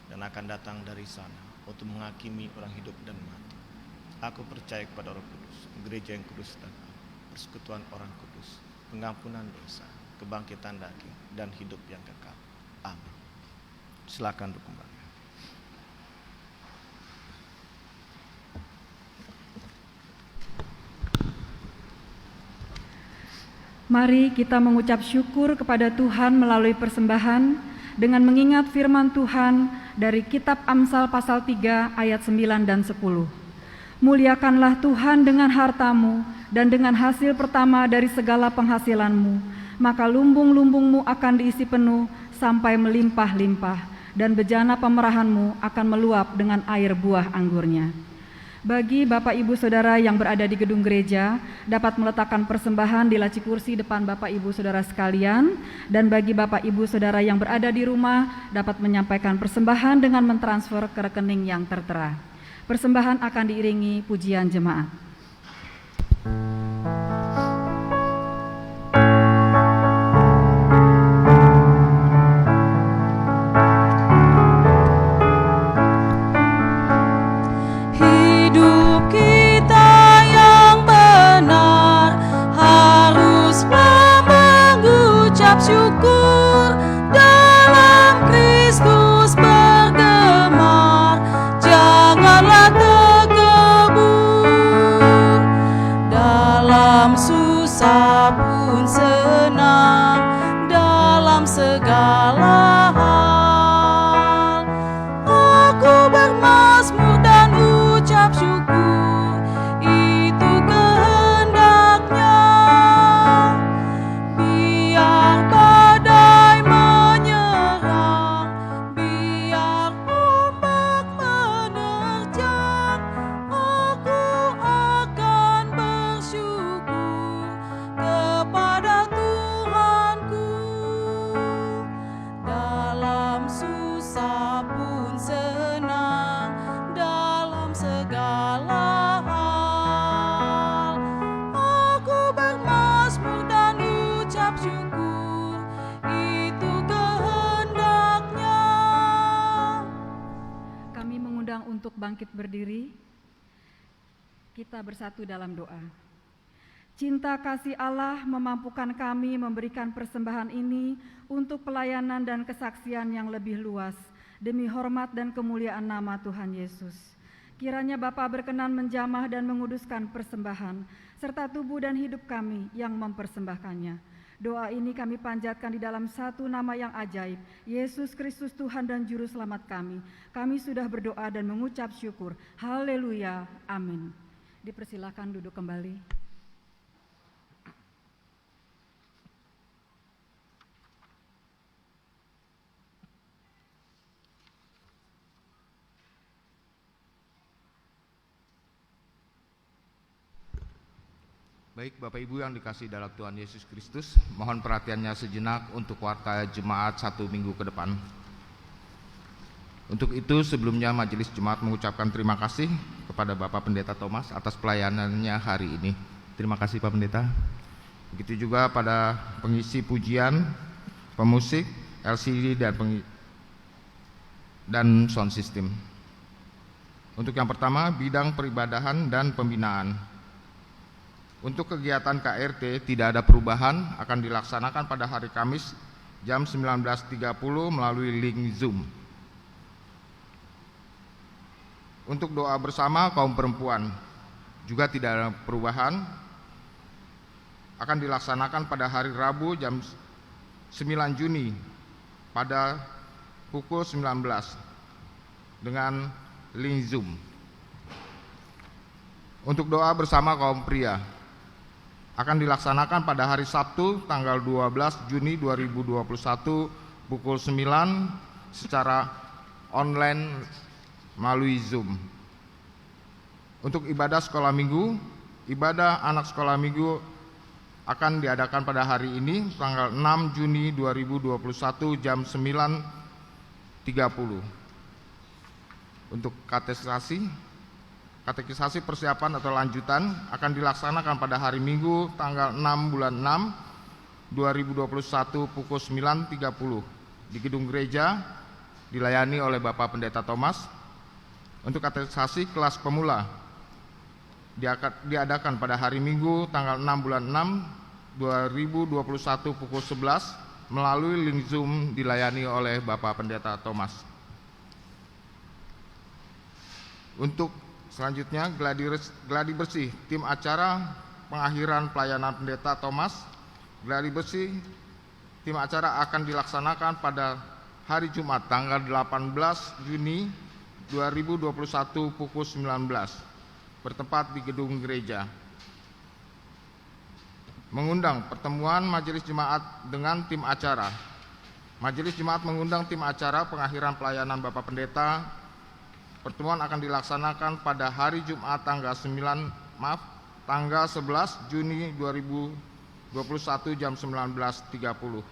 Speaker 2: dan akan datang dari sana untuk menghakimi orang hidup dan mati. Aku percaya kepada Roh Kudus, gereja yang kudus dan am, persekutuan orang kudus, pengampunan dosa, kebangkitan daging, dan hidup yang kekal. Amin. Silakan duduk kembali.
Speaker 5: Mari kita mengucap syukur kepada Tuhan melalui persembahan dengan mengingat firman Tuhan dari kitab Amsal pasal 3 ayat 9 dan 10. Muliakanlah Tuhan dengan hartamu dan dengan hasil pertama dari segala penghasilanmu, maka lumbung-lumbungmu akan diisi penuh sampai melimpah-limpah, dan bejana pemerahanmu akan meluap dengan air buah anggurnya. Bagi Bapak Ibu Saudara yang berada di gedung gereja, dapat meletakkan persembahan di laci kursi depan Bapak Ibu Saudara sekalian, dan bagi Bapak Ibu Saudara yang berada di rumah, dapat menyampaikan persembahan dengan mentransfer ke rekening yang tertera. Persembahan akan diiringi pujian jemaat.
Speaker 3: Syukur dalam Kristus bergemar, janganlah terkebur. Dalam susah pun senang, dalam segala hal aku bermazmur dan ucap syukur, itu kehendaknya. Biar badai menyerang, biar ombak menerjang, aku akan bersyukur kepada Tuhanku. Dalam susah pun senang, dalam segala hal aku bermazmur dan ucap syukur, itu kehendaknya.
Speaker 5: Kami mengundang untuk bangkit berdiri. Kita bersatu dalam doa. Cinta kasih Allah memampukan kami memberikan persembahan ini untuk pelayanan dan kesaksian yang lebih luas demi hormat dan kemuliaan nama Tuhan Yesus. Kiranya Bapa berkenan menjamah dan menguduskan persembahan serta tubuh dan hidup kami yang mempersembahkannya. Doa ini kami panjatkan di dalam satu nama yang ajaib, Yesus Kristus Tuhan dan Juru Selamat kami. Kami sudah berdoa dan mengucap syukur. Haleluya. Amin. Dipersilakan duduk kembali.
Speaker 6: Baik Bapak Ibu yang dikasihi dalam Tuhan Yesus Kristus, mohon perhatiannya sejenak untuk warta jemaat 1 minggu ke depan. Untuk itu sebelumnya majelis jemaat mengucapkan terima kasih kepada Bapak Pendeta Thomas atas pelayanannya hari ini. Terima kasih Pak Pendeta. Begitu juga pada pengisi pujian, pemusik, LCD dan sound system. Untuk yang pertama, bidang peribadahan dan pembinaan. Untuk kegiatan KRT tidak ada perubahan, akan dilaksanakan pada hari Kamis jam 19.30 melalui link Zoom. Untuk doa bersama kaum perempuan juga tidak ada perubahan, akan dilaksanakan pada hari Rabu jam 9 Juni pada pukul 19 dengan link Zoom. untuk doa bersama kaum pria akan dilaksanakan pada hari Sabtu tanggal 12 Juni 2021 pukul 9 secara online melalui Zoom. Untuk ibadah sekolah minggu, ibadah anak sekolah minggu akan diadakan pada hari ini tanggal 6 Juni 2021 jam 9.30. Untuk katekisasi persiapan atau lanjutan akan dilaksanakan pada hari Minggu tanggal 6 bulan 6 2021 pukul 9.30 di gedung gereja, dilayani oleh Bapak Pendeta Thomas. Untuk katekisasi kelas pemula diadakan pada hari Minggu tanggal 6 bulan 6 2021 pukul 11 melalui link Zoom, dilayani oleh Bapak Pendeta Thomas. Untuk selanjutnya gladi bersih tim acara pengakhiran pelayanan Pendeta Thomas. Gladi bersih tim acara akan dilaksanakan pada hari Jumat tanggal 18 Juni 2021 pukul 19 bertempat di gedung gereja. Mengundang pertemuan majelis jemaat dengan tim acara. Majelis jemaat mengundang tim acara pengakhiran pelayanan Bapak Pendeta. Pertemuan akan dilaksanakan pada hari Jumat tanggal 11 Juni 2021 jam 19.30.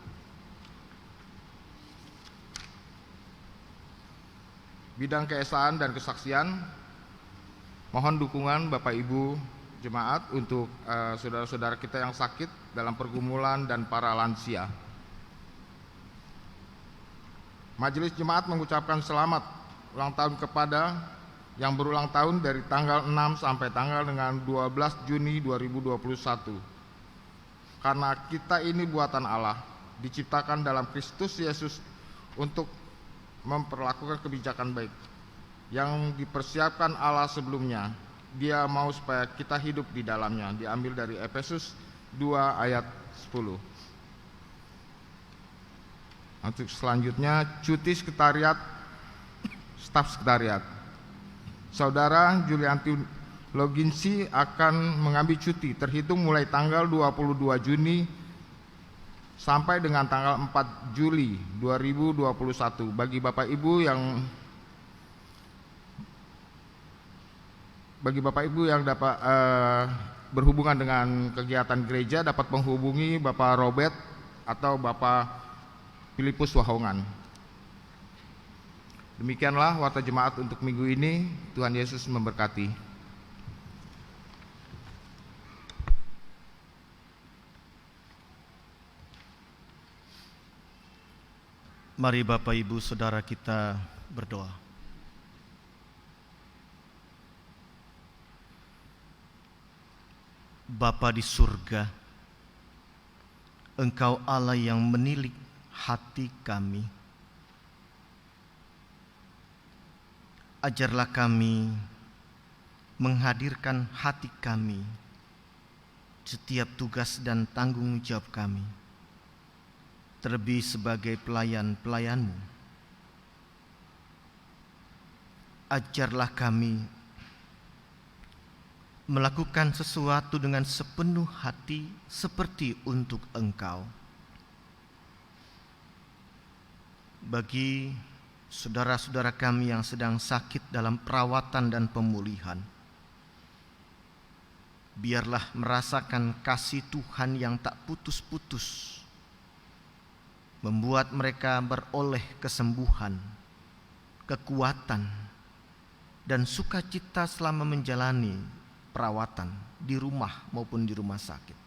Speaker 6: Bidang keesaan dan kesaksian, mohon dukungan Bapak Ibu jemaat untuk saudara-saudara kita yang sakit dalam pergumulan dan para lansia. Majelis jemaat mengucapkan selamat ulang tahun kepada yang berulang tahun dari tanggal 6 sampai tanggal dengan 12 Juni 2021. Karena kita ini buatan Allah, diciptakan dalam Kristus Yesus untuk memperlakukan kebijakan baik yang dipersiapkan Allah sebelumnya. Dia mau supaya kita hidup di dalamnya. Diambil dari Efesus 2 ayat 10. Untuk selanjutnya, cuti sekretariat, staf sekretariat. Saudara Julianti Loginsi akan mengambil cuti terhitung mulai tanggal 22 Juni sampai dengan tanggal 4 Juli 2021. Bagi Bapak Ibu yang dapat berhubungan dengan kegiatan gereja dapat menghubungi Bapak Robert atau Bapak Filipus Wahongan. Demikianlah warta jemaat untuk minggu ini. Tuhan Yesus memberkati.
Speaker 2: Mari Bapak Ibu Saudara kita berdoa. Bapa di surga, Engkau Allah yang menilik hati kami. Ajarlah kami menghadirkan hati kami setiap tugas dan tanggung jawab kami, terlebih sebagai pelayan-pelayan-Mu. Ajarlah kami melakukan sesuatu dengan sepenuh hati seperti untuk Engkau. Bagi saudara-saudara kami yang sedang sakit dalam perawatan dan pemulihan, biarlah merasakan kasih Tuhan yang tak putus-putus, membuat mereka beroleh kesembuhan, kekuatan, dan sukacita selama menjalani perawatan di rumah maupun di rumah sakit.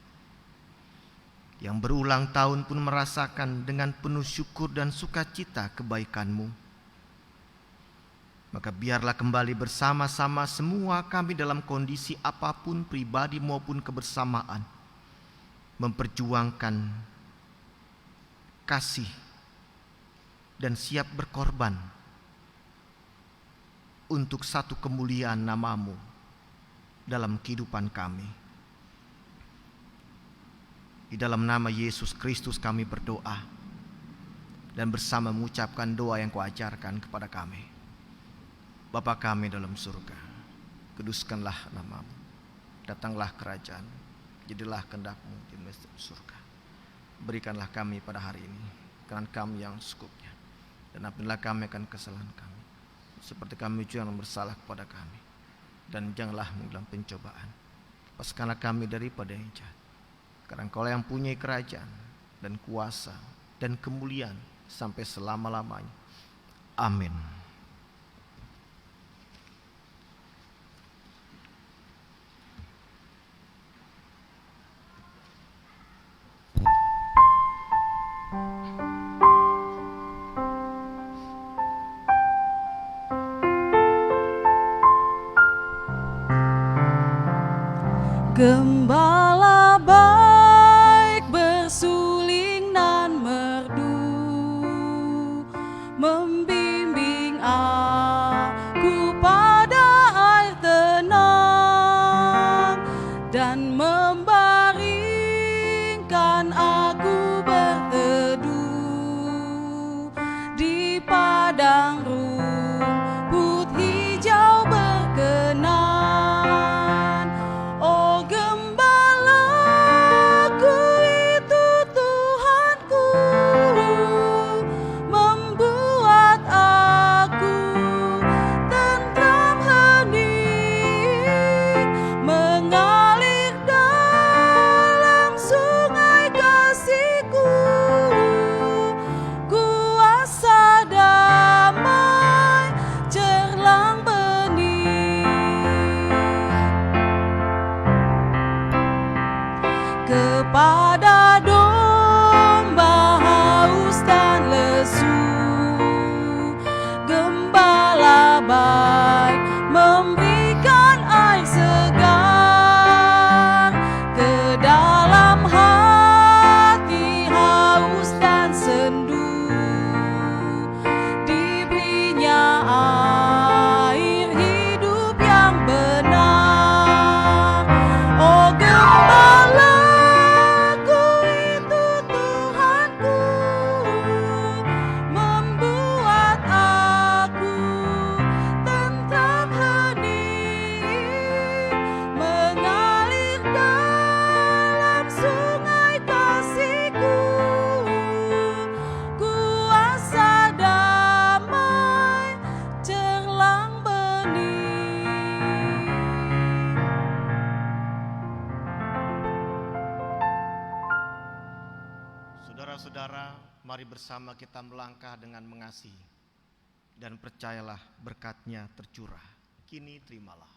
Speaker 2: Yang berulang tahun pun merasakan dengan penuh syukur dan sukacita kebaikan-Mu. Maka biarlah kembali bersama-sama semua kami dalam kondisi apapun, pribadi maupun kebersamaan, memperjuangkan kasih dan siap berkorban untuk satu kemuliaan nama-Mu dalam kehidupan kami. Di dalam nama Yesus Kristus kami berdoa dan bersama mengucapkan doa yang Kau ajarkan kepada kami. Bapa kami dalam surga, kuduskanlah nama-Mu. Datanglah kerajaan, jadilah kehendak-Mu di surga. Berikanlah kami pada hari ini makanan kami yang secukupnya, dan ampunilah kami akan kesalahan kami, seperti kami juga yang bersalah kepada kami. Dan janganlah dalam pencobaan, lepaskanlah kami daripada yang jahat. Karena Engkau yang punya kerajaan dan kuasa dan kemuliaan sampai selama-lamanya. Amin.
Speaker 3: Gembala baik bersuling nan merdu, membimbing aku pada air tenang, dan membaringkan aku berteduh di padang rumput hijau berkenan. Oh gembalaku itu Tuhanku, membuat aku tentram hening, mengalir dalam sungai kasih-Ku, kuasa damai cerlang bening. Kepada domba haus dan lesu, gembala baik memberikan air segar. Ke dalam hati haus dan sendu, diberinya air hidup yang benar. Oh gembala itu Tuhanku, membuat aku tentram hening, mengalir dalam sungai kasih-Ku, kuasa damai cerlang bening.
Speaker 2: Saudara-saudara, mari bersama kita melangkah dengan mengasihi, dan percayalah berkat-Nya tercurah. Kini terimalah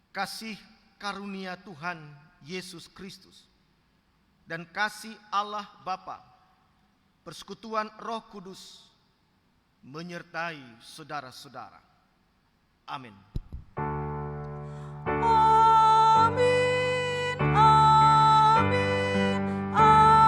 Speaker 2: kasih karunia Tuhan Yesus Kristus dan kasih Allah Bapa, persekutuan Roh Kudus menyertai saudara-saudara. Amin.
Speaker 3: Amin, amin, amin.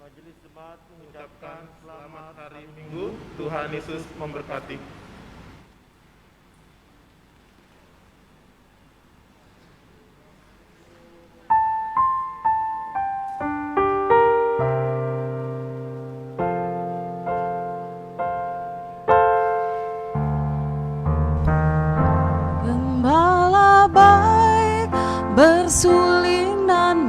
Speaker 7: Majelis Jemaat mengucapkan selamat hari Minggu. Tuhan Yesus memberkati.
Speaker 3: Gembala baik bersuling dan